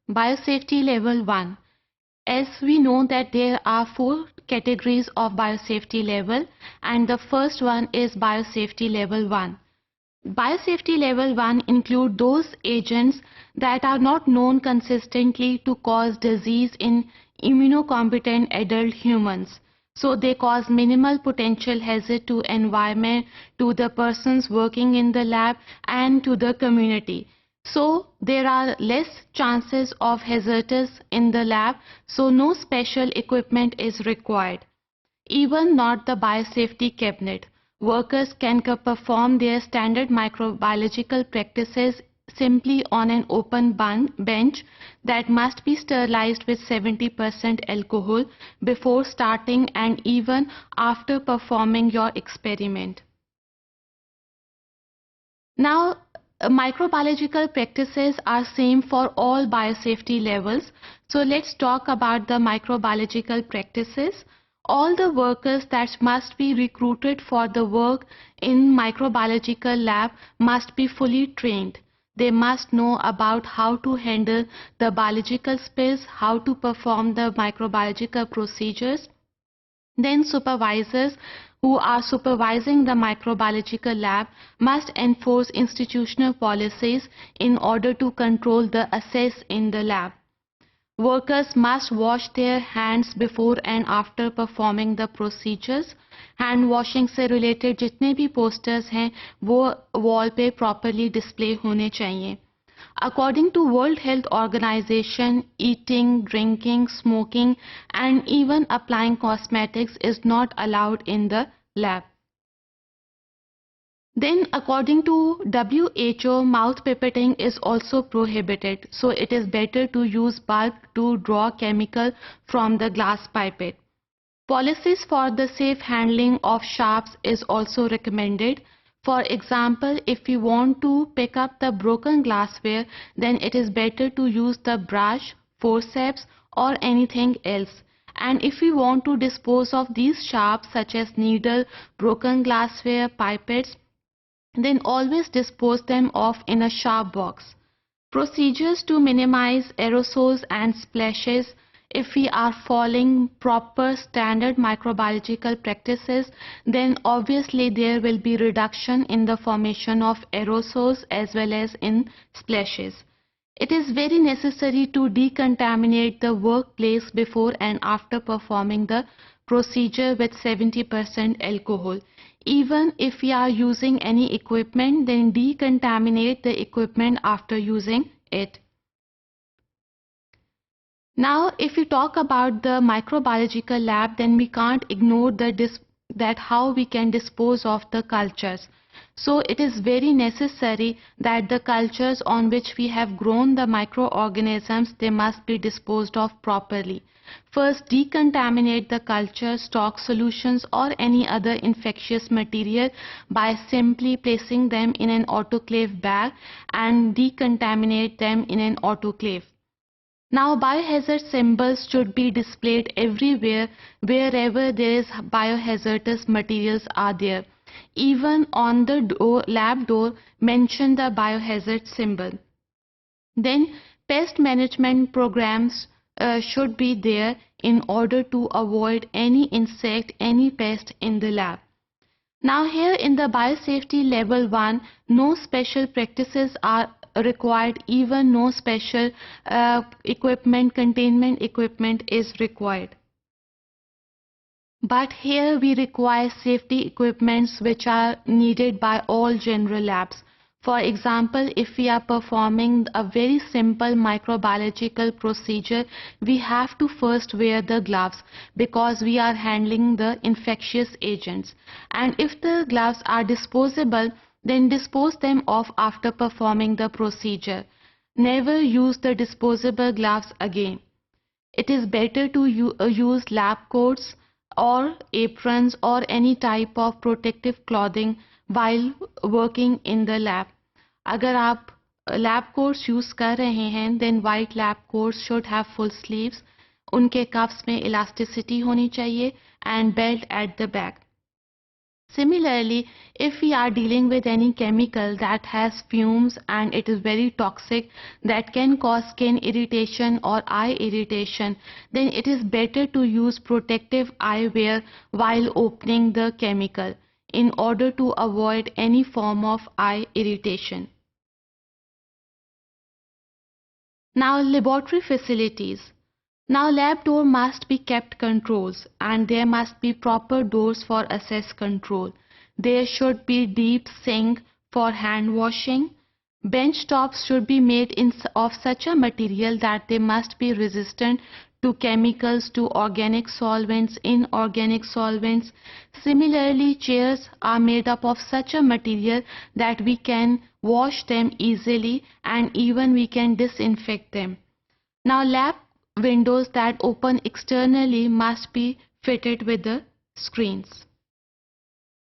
Biosafety Level 1. As we know that there are 4 categories of biosafety level, and the first one is Biosafety Level 1. Biosafety Level 1 include those agents that are not known consistently to cause disease in immunocompetent adult humans. So they cause minimal potential hazard to environment, to the persons working in the lab, and to the community. So there are less chances of hazardous in the lab, so no special equipment is required. Even not the biosafety cabinet. Workers can perform their standard microbiological practices simply on an open bench that must be sterilized with 70% alcohol before starting and even after performing your experiment. Now, microbiological practices are same for all biosafety levels. So let's talk about the microbiological practices. All the workers that must be recruited for the work in microbiological lab must be fully trained. They must know about how to handle the biological spills, how to perform the microbiological procedures. Then supervisors who are supervising the microbiological lab must enforce institutional policies in order to control the access in the lab. Workers must wash their hands before and after performing the procedures. Hand washing से related जितने भी posters हैं वो wall पे properly display होने चाहिए. According to World Health Organization, eating, drinking, smoking and even applying cosmetics is not allowed in the lab. Then according to WHO, mouth pipetting is also prohibited. So it is better to use bulb to draw chemical from the glass pipette. Policies for the safe handling of sharps is also recommended. For example, if you want to pick up the broken glassware, then it is better to use the brush, forceps or anything else. And if you want to dispose of these sharps such as needle, broken glassware, pipettes, then always dispose them off in a sharp box. Procedures to minimize aerosols and splashes. If we are following proper standard microbiological practices, then obviously there will be reduction in the formation of aerosols as well as in splashes. It is very necessary to decontaminate the workplace before and after performing the procedure with 70% alcohol. Even if we are using any equipment, then decontaminate the equipment after using it. Now, if we talk about the microbiological lab, then we can't ignore that how we can dispose of the cultures. So it is very necessary that the cultures on which we have grown the microorganisms, they must be disposed of properly. First, decontaminate the culture, stock solutions or any other infectious material by simply placing them in an autoclave bag and decontaminate them in an autoclave. Now, biohazard symbols should be displayed everywhere wherever there is biohazardous materials are there. Even on the lab door, mention the biohazard symbol. Then, pest management programs should be there in order to avoid any insect, any pest in the lab. Now here in the biosafety level 1, no special practices are required, even no special containment equipment is required. But here we require safety equipments which are needed by all general labs. For example, if we are performing a very simple microbiological procedure, we have to first wear the gloves because we are handling the infectious agents. And if the gloves are disposable, then dispose them off after performing the procedure. Never use the disposable gloves again. It is better to use lab coats or aprons or any type of protective clothing while working in the lab. अगर आप lab quotes use कर रहे हैं, then white lab coats should have full sleeves. उनके cuffs में elasticity होनी चाहिए and belt at the back. Similarly, if we are dealing with any chemical that has fumes and it is very toxic, that can cause skin irritation or eye irritation, then it is better to use protective eyewear while opening the chemical in order to avoid any form of eye irritation. Now, laboratory facilities. Now, lab door must be kept controls and there must be proper doors for access control. There should be deep sink for hand washing. Bench tops should be made of such a material that they must be resistant to chemicals, to organic solvents, inorganic solvents. Similarly, chairs are made up of such a material that we can wash them easily and even we can disinfect them. Now, lab windows that open externally must be fitted with the screens.